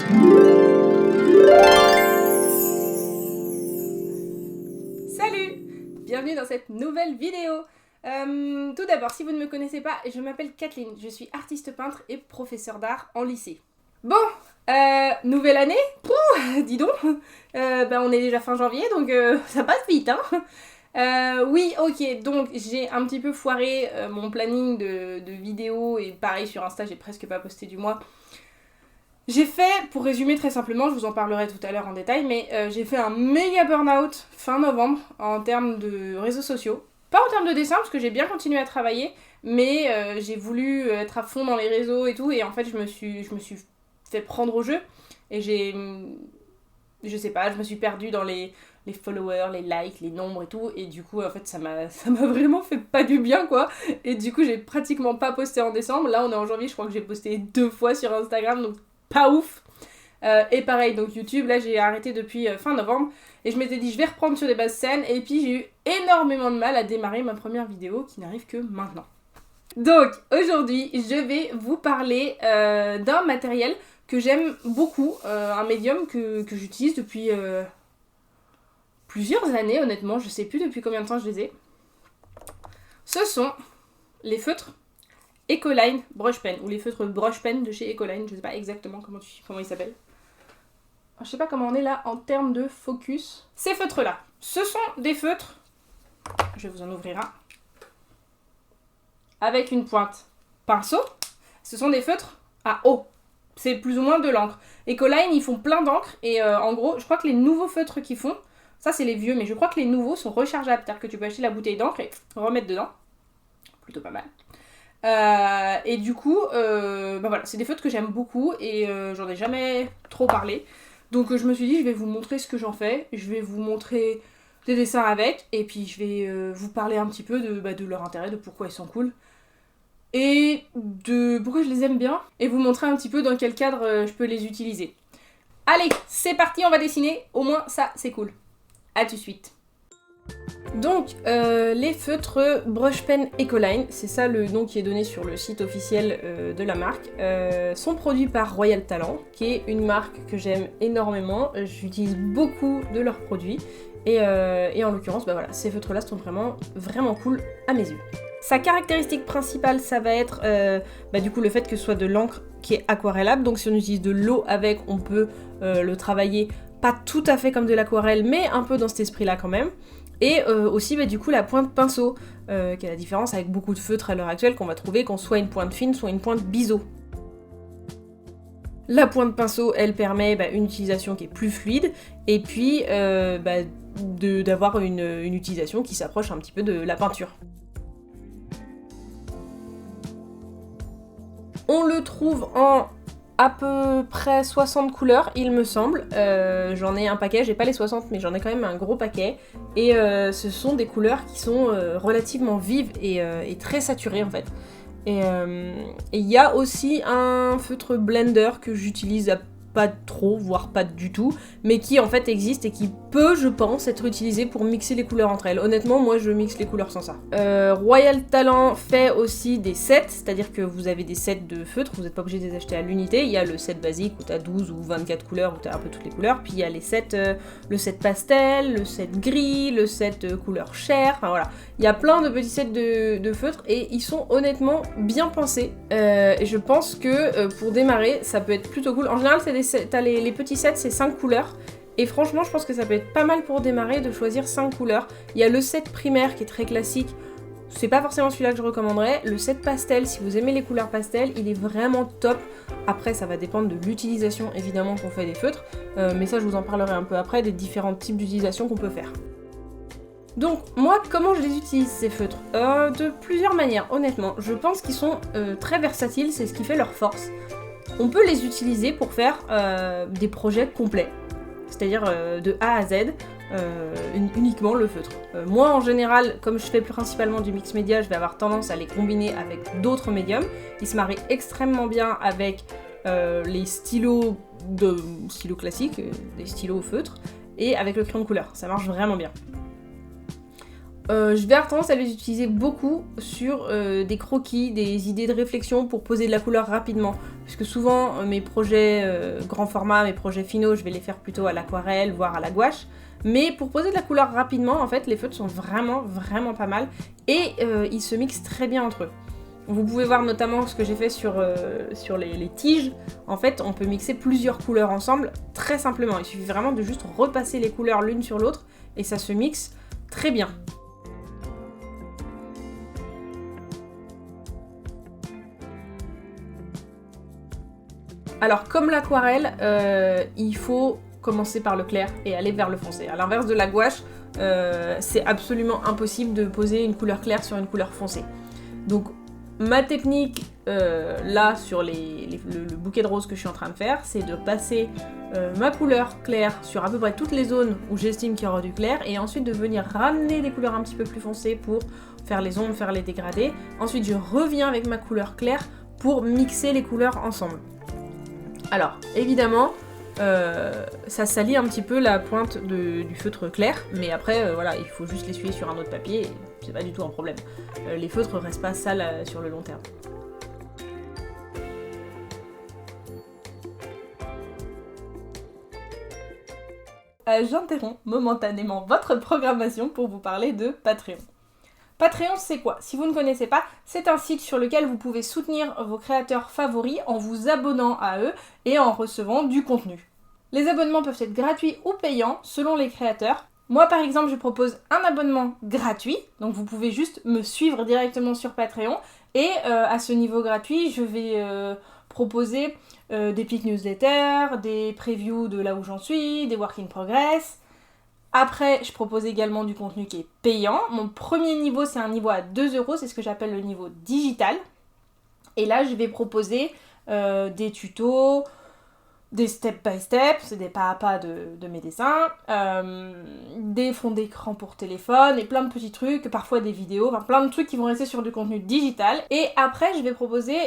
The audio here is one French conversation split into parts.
Salut! Bienvenue dans cette nouvelle vidéo. Tout d'abord, si vous ne me connaissez pas, je m'appelle Kathleen, je suis artiste peintre et professeure d'art en lycée. Bon, nouvelle année, pouh, dis donc, on est déjà fin janvier, donc ça passe vite, hein. Oui, ok, donc j'ai un petit peu foiré mon planning de vidéos, et pareil sur Insta, j'ai presque pas posté du mois. J'ai fait, pour résumer très simplement, je vous en parlerai tout à l'heure en détail, mais j'ai fait un méga burn-out fin novembre en termes de réseaux sociaux. Pas en termes de dessin, parce que j'ai bien continué à travailler, mais j'ai voulu être à fond dans les réseaux et tout, et en fait je me suis fait prendre au jeu, et je sais pas, je me suis perdue dans les followers, les likes, les nombres et tout, et du coup en fait ça m'a vraiment fait pas du bien quoi, et du coup j'ai pratiquement pas posté en décembre. Là on est en janvier, je crois que j'ai posté 2 fois sur Instagram, donc pas ouf. Et pareil, donc YouTube, là j'ai arrêté depuis fin novembre, et je m'étais dit je vais reprendre sur des bases saines, et puis j'ai eu énormément de mal à démarrer ma première vidéo qui n'arrive que maintenant. Donc aujourd'hui je vais vous parler d'un matériel que j'aime beaucoup, un médium que j'utilise depuis plusieurs années honnêtement, je sais plus depuis combien de temps je les ai. Ce sont les feutres Ecoline Brush Pen, ou les feutres Brush Pen de chez Ecoline, je sais pas exactement comment ils s'appellent. Je sais pas comment on est là en termes de focus. Ces feutres là, ce sont des feutres, je vais vous en ouvrir un, avec une pointe pinceau. Ce sont des feutres à eau, c'est plus ou moins de l'encre. Ecoline ils font plein d'encre, et en gros je crois que les nouveaux feutres qu'ils font, ça c'est les vieux, mais je crois que les nouveaux sont rechargeables, c'est-à-dire que tu peux acheter la bouteille d'encre et remettre dedans, plutôt pas mal. Et du coup, voilà, c'est des feutres que j'aime beaucoup, et j'en ai jamais trop parlé. Donc je me suis dit, je vais vous montrer ce que j'en fais, je vais vous montrer des dessins avec, et puis je vais vous parler un petit peu de leur intérêt, de pourquoi ils sont cool, et de pourquoi je les aime bien, et vous montrer un petit peu dans quel cadre je peux les utiliser. Allez, c'est parti, on va dessiner, au moins ça c'est cool. A tout de suite. Donc, les feutres Brush Pen Ecoline, c'est ça le nom qui est donné sur le site officiel de la marque, sont produits par Royal Talent, qui est une marque que j'aime énormément. J'utilise beaucoup de leurs produits, et en l'occurrence, voilà, ces feutres-là sont vraiment cool à mes yeux. Sa caractéristique principale, ça va être du coup le fait que ce soit de l'encre qui est aquarellable, donc si on utilise de l'eau avec, on peut le travailler pas tout à fait comme de l'aquarelle, mais un peu dans cet esprit-là quand même. Et aussi du coup la pointe pinceau, qui est la différence avec beaucoup de feutres à l'heure actuelle qu'on va trouver qu'on soit une pointe fine, soit une pointe biseau. La pointe pinceau, elle permet une utilisation qui est plus fluide, et puis d'avoir une utilisation qui s'approche un petit peu de la peinture. On le trouve en à peu près 60 couleurs, il me semble. J'en ai un paquet, j'ai pas les 60, mais j'en ai quand même un gros paquet. Et ce sont des couleurs qui sont relativement vives et très saturées en fait. Et il y a aussi un feutre blender que j'utilise pas trop, voire pas du tout, mais qui en fait existe et qui peut, je pense, être utilisé pour mixer les couleurs entre elles. Honnêtement, moi je mixe les couleurs sans ça. Royal Talent fait aussi des sets, c'est-à-dire que vous avez des sets de feutres, vous n'êtes pas obligé de les acheter à l'unité. Il y a le set basique où t'as 12 ou 24 couleurs, où t'as un peu toutes les couleurs, puis il y a les sets, le set pastel, le set gris, le set couleur chair, enfin voilà. Il y a plein de petits sets de feutres, et ils sont honnêtement bien pensés, et je pense que pour démarrer, ça peut être plutôt cool. En général, t'as les petits sets, c'est 5 couleurs, et franchement, je pense que ça peut être pas mal pour démarrer de choisir 5 couleurs. Il y a le set primaire qui est très classique, c'est pas forcément celui-là que je recommanderais. Le set pastel, si vous aimez les couleurs pastel, il est vraiment top. Après, ça va dépendre de l'utilisation évidemment qu'on fait des feutres, mais ça je vous en parlerai un peu après, des différents types d'utilisation qu'on peut faire. Donc moi, comment je les utilise ces feutres? De plusieurs manières, honnêtement. Je pense qu'ils sont très versatiles, c'est ce qui fait leur force. On peut les utiliser pour faire des projets complets, c'est-à-dire de A à Z, uniquement le feutre. Moi en général, comme je fais principalement du mix média, je vais avoir tendance à les combiner avec d'autres médiums. Ils se marient extrêmement bien avec les stylos classiques, des stylos au feutre, et avec le crayon de couleur, ça marche vraiment bien. Je vais avoir tendance à les utiliser beaucoup sur des croquis, des idées de réflexion pour poser de la couleur rapidement. puisque souvent mes projets grand format, mes projets finaux, je vais les faire plutôt à l'aquarelle, voire à la gouache. Mais pour poser de la couleur rapidement, en fait, les feutres sont vraiment pas mal et ils se mixent très bien entre eux. Vous pouvez voir notamment ce que j'ai fait sur les tiges. En fait, on peut mixer plusieurs couleurs ensemble très simplement. Il suffit vraiment de juste repasser les couleurs l'une sur l'autre et ça se mixe très bien. Alors, comme l'aquarelle, il faut commencer par le clair et aller vers le foncé. À l'inverse de la gouache, c'est absolument impossible de poser une couleur claire sur une couleur foncée. Donc, ma technique, là, sur le bouquet de roses que je suis en train de faire, c'est de passer ma couleur claire sur à peu près toutes les zones où j'estime qu'il y aura du clair, et ensuite de venir ramener des couleurs un petit peu plus foncées pour faire les ombres, faire les dégradés. Ensuite, je reviens avec ma couleur claire pour mixer les couleurs ensemble. Alors, évidemment, ça salit un petit peu la pointe du feutre clair, mais après, voilà, il faut juste l'essuyer sur un autre papier, et c'est pas du tout un problème. Les feutres restent pas sales sur le long terme. J'interromps momentanément votre programmation pour vous parler de Patreon. Patreon, c'est quoi? Si vous ne connaissez pas, c'est un site sur lequel vous pouvez soutenir vos créateurs favoris en vous abonnant à eux et en recevant du contenu. Les abonnements peuvent être gratuits ou payants selon les créateurs. Moi par exemple, je propose un abonnement gratuit, donc vous pouvez juste me suivre directement sur Patreon et à ce niveau gratuit, je vais proposer des petites newsletters, des previews de là où j'en suis, des work in progress. Après, je propose également du contenu qui est payant. Mon premier niveau, c'est un niveau à 2€, c'est ce que j'appelle le niveau digital. Et là, je vais proposer des tutos, des step by step, c'est des pas à pas de mes dessins, des fonds d'écran pour téléphone et plein de petits trucs, parfois des vidéos, enfin plein de trucs qui vont rester sur du contenu digital. Et après, je vais proposer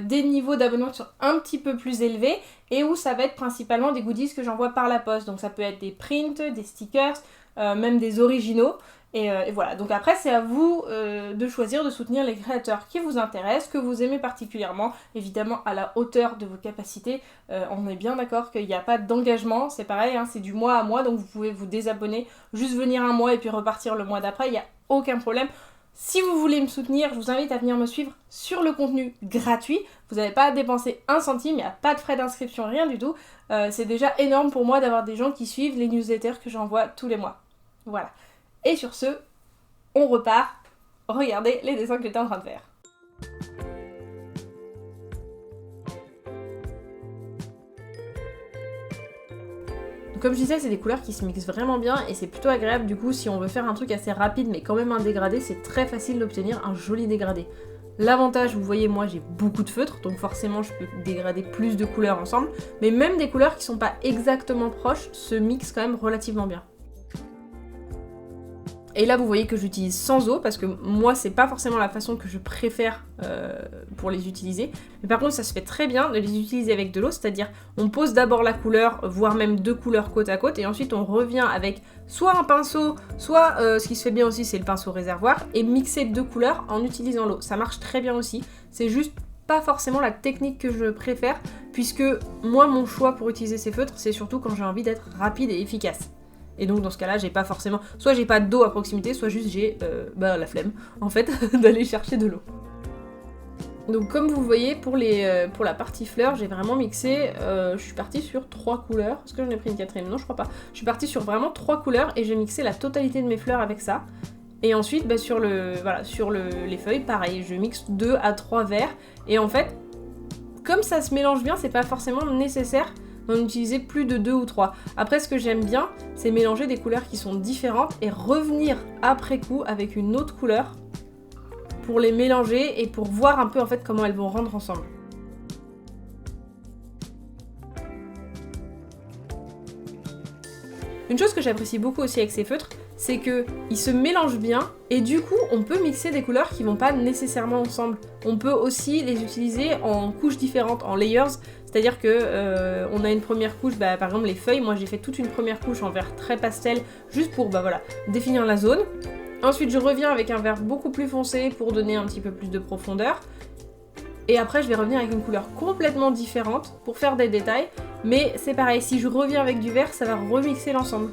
des niveaux d'abonnement qui sont un petit peu plus élevés et où ça va être principalement des goodies que j'envoie par la poste. Donc ça peut être des prints, des stickers, même des originaux. Et voilà, donc après c'est à vous de choisir de soutenir les créateurs qui vous intéressent, que vous aimez particulièrement, évidemment à la hauteur de vos capacités. On est bien d'accord qu'il n'y a pas d'engagement, c'est pareil, hein, c'est du mois à mois, donc vous pouvez vous désabonner, juste venir un mois et puis repartir le mois d'après, il n'y a aucun problème. Si vous voulez me soutenir, je vous invite à venir me suivre sur le contenu gratuit. Vous n'avez pas à dépenser un centime, il n'y a pas de frais d'inscription, rien du tout. C'est déjà énorme pour moi d'avoir des gens qui suivent les newsletters que j'envoie tous les mois. Voilà. Et sur ce, on repart. Regardez les dessins que j'étais en train de faire. Donc comme je disais, c'est des couleurs qui se mixent vraiment bien et c'est plutôt agréable. Du coup, si on veut faire un truc assez rapide mais quand même un dégradé, c'est très facile d'obtenir un joli dégradé. L'avantage, vous voyez, moi j'ai beaucoup de feutres, donc forcément je peux dégrader plus de couleurs ensemble, mais même des couleurs qui sont pas exactement proches se mixent quand même relativement bien. Et là vous voyez que j'utilise sans eau parce que moi c'est pas forcément la façon que je préfère pour les utiliser. Mais par contre ça se fait très bien de les utiliser avec de l'eau, c'est-à-dire on pose d'abord la couleur, voire même deux couleurs côte à côte, et ensuite on revient avec soit un pinceau, soit ce qui se fait bien aussi c'est le pinceau réservoir, et mixer deux couleurs en utilisant l'eau. Ça marche très bien aussi, c'est juste pas forcément la technique que je préfère, puisque moi mon choix pour utiliser ces feutres c'est surtout quand j'ai envie d'être rapide et efficace. Et donc dans ce cas-là, j'ai pas forcément... Soit j'ai pas d'eau à proximité, soit juste j'ai la flemme, en fait, d'aller chercher de l'eau. Donc comme vous voyez, pour la partie fleurs, j'ai vraiment mixé... je suis partie sur 3 couleurs. Est-ce que j'en ai pris une quatrième? Non, je crois pas. Je suis partie sur vraiment 3 couleurs et j'ai mixé la totalité de mes fleurs avec ça. Et ensuite, sur les feuilles, pareil, je mixe 2 à 3 verres. Et en fait, comme ça se mélange bien, c'est pas forcément nécessaire d'en utiliser plus de 2 ou 3. Après, ce que j'aime bien, c'est mélanger des couleurs qui sont différentes et revenir après coup avec une autre couleur pour les mélanger et pour voir un peu en fait comment elles vont rendre ensemble. Une chose que j'apprécie beaucoup aussi avec ces feutres, c'est qu'ils se mélangent bien et du coup on peut mixer des couleurs qui vont pas nécessairement ensemble. On peut aussi les utiliser en couches différentes, en layers, c'est-à-dire que on a une première couche, par exemple les feuilles, moi j'ai fait toute une première couche en vert très pastel juste pour définir la zone. Ensuite je reviens avec un vert beaucoup plus foncé pour donner un petit peu plus de profondeur. Et après je vais revenir avec une couleur complètement différente pour faire des détails. Mais c'est pareil, si je reviens avec du vert, ça va remixer l'ensemble.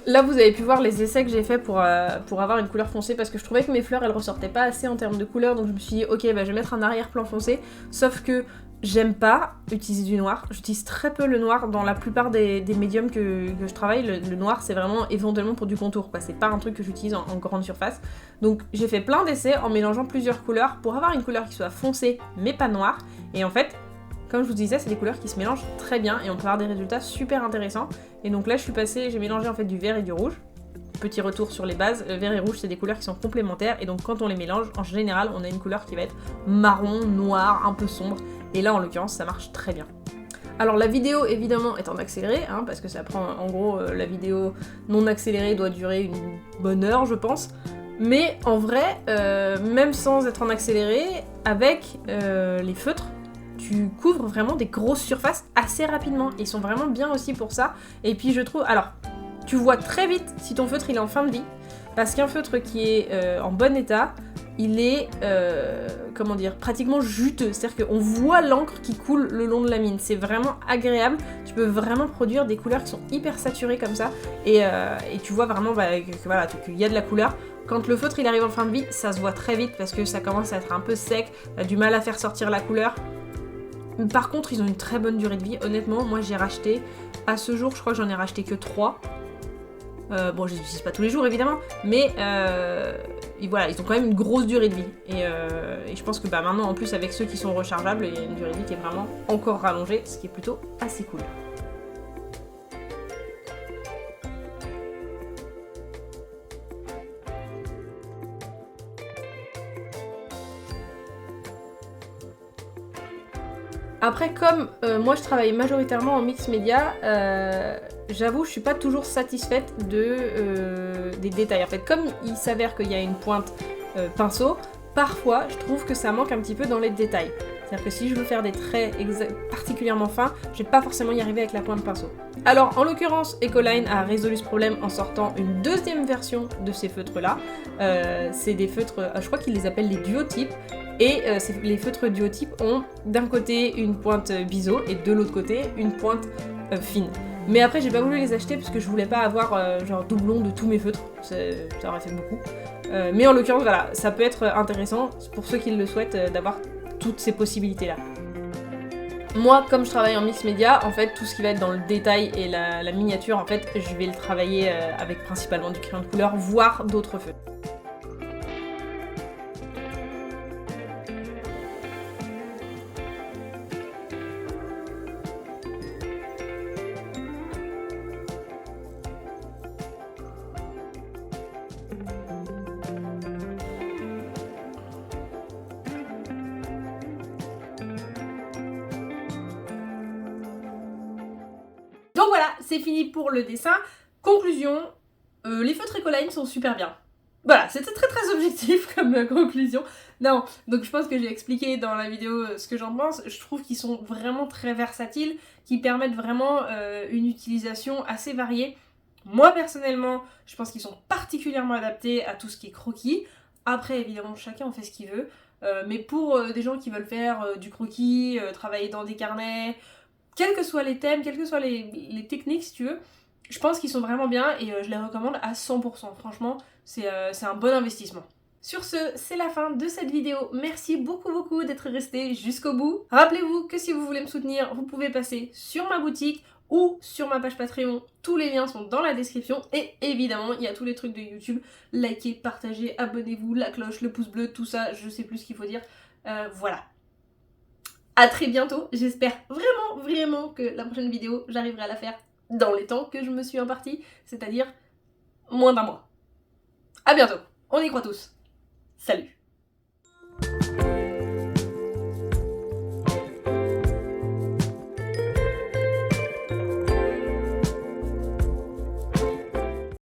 Là vous avez pu voir les essais que j'ai fait pour avoir une couleur foncée parce que je trouvais que mes fleurs elles ressortaient pas assez en termes de couleur, donc je me suis dit ok bah je vais mettre un arrière-plan foncé, sauf que j'aime pas utiliser du noir, j'utilise très peu le noir dans la plupart des médiums que je travaille, le noir c'est vraiment éventuellement pour du contour quoi, c'est pas un truc que j'utilise en grande surface, donc j'ai fait plein d'essais en mélangeant plusieurs couleurs pour avoir une couleur qui soit foncée mais pas noire, et en fait comme je vous disais, c'est des couleurs qui se mélangent très bien et on peut avoir des résultats super intéressants. Et donc là, j'ai mélangé en fait du vert et du rouge. Petit retour sur les bases, vert et rouge, c'est des couleurs qui sont complémentaires et donc quand on les mélange, en général, on a une couleur qui va être marron, noir, un peu sombre. Et là, en l'occurrence, ça marche très bien. Alors la vidéo, évidemment, est en accéléré, hein, parce que ça prend, en gros, la vidéo non accélérée doit durer une bonne heure, je pense. Mais en vrai, même sans être en accéléré, avec les feutres, tu couvres vraiment des grosses surfaces assez rapidement. Ils sont vraiment bien aussi pour ça. Et puis je trouve... Alors, tu vois très vite si ton feutre il est en fin de vie. Parce qu'un feutre qui est en bon état, il est, comment dire, pratiquement juteux. C'est-à-dire qu'on voit l'encre qui coule le long de la mine. C'est vraiment agréable. Tu peux vraiment produire des couleurs qui sont hyper saturées comme ça. Et tu vois vraiment voilà, qu'il y a de la couleur. Quand le feutre il arrive en fin de vie, ça se voit très vite parce que ça commence à être un peu sec. T'as du mal à faire sortir la couleur. Par contre, ils ont une très bonne durée de vie. Honnêtement, moi j'ai racheté, à ce jour, je crois que j'en ai racheté que 3. Bon, je les utilise pas tous les jours évidemment, mais voilà, ils ont quand même une grosse durée de vie. Et je pense que maintenant, en plus, avec ceux qui sont rechargeables, il y a une durée de vie qui est vraiment encore rallongée, ce qui est plutôt assez cool. Après, comme moi je travaille majoritairement en mix média, j'avoue je suis pas toujours satisfaite des détails. En fait, comme il s'avère qu'il y a une pointe pinceau, parfois je trouve que ça manque un petit peu dans les détails. C'est-à-dire que si je veux faire des traits particulièrement fins, je vais pas forcément y arriver avec la pointe pinceau. Alors en l'occurrence, Ecoline a résolu ce problème en sortant une deuxième version de ces feutres-là. C'est des feutres, je crois qu'ils les appellent les duotypes. Et les feutres duotypes ont d'un côté une pointe biseau et de l'autre côté une pointe fine. Mais après j'ai pas voulu les acheter parce que je voulais pas avoir genre doublon de tous mes feutres, ça aurait fait beaucoup. Mais en l'occurrence voilà, ça peut être intéressant pour ceux qui le souhaitent d'avoir toutes ces possibilités là. Moi comme je travaille en mix média, en fait tout ce qui va être dans le détail et la miniature, en fait je vais le travailler avec principalement du crayon de couleur, voire d'autres feutres. Donc voilà, c'est fini pour le dessin. Conclusion, les feutres Ecoline sont super bien. Voilà, c'était très très objectif comme conclusion. Non, donc je pense que j'ai expliqué dans la vidéo ce que j'en pense. Je trouve qu'ils sont vraiment très versatiles, qui permettent vraiment une utilisation assez variée. Moi personnellement, je pense qu'ils sont particulièrement adaptés à tout ce qui est croquis. Après évidemment, chacun en fait ce qu'il veut. Mais pour des gens qui veulent faire du croquis, travailler dans des carnets, quels que soient les thèmes, quelles que soient les techniques si tu veux, je pense qu'ils sont vraiment bien et je les recommande à 100%. Franchement, c'est un bon investissement. Sur ce, c'est la fin de cette vidéo. Merci beaucoup d'être resté jusqu'au bout. Rappelez-vous que si vous voulez me soutenir, vous pouvez passer sur ma boutique ou sur ma page Patreon. Tous les liens sont dans la description. Et évidemment, il y a tous les trucs de YouTube. Likez, partagez, abonnez-vous, la cloche, le pouce bleu, tout ça, je sais plus ce qu'il faut dire. Voilà. À très bientôt. J'espère vraiment que la prochaine vidéo, j'arriverai à la faire dans les temps que je me suis imparti, c'est-à-dire moins d'un mois. À bientôt. On y croit tous. Salut.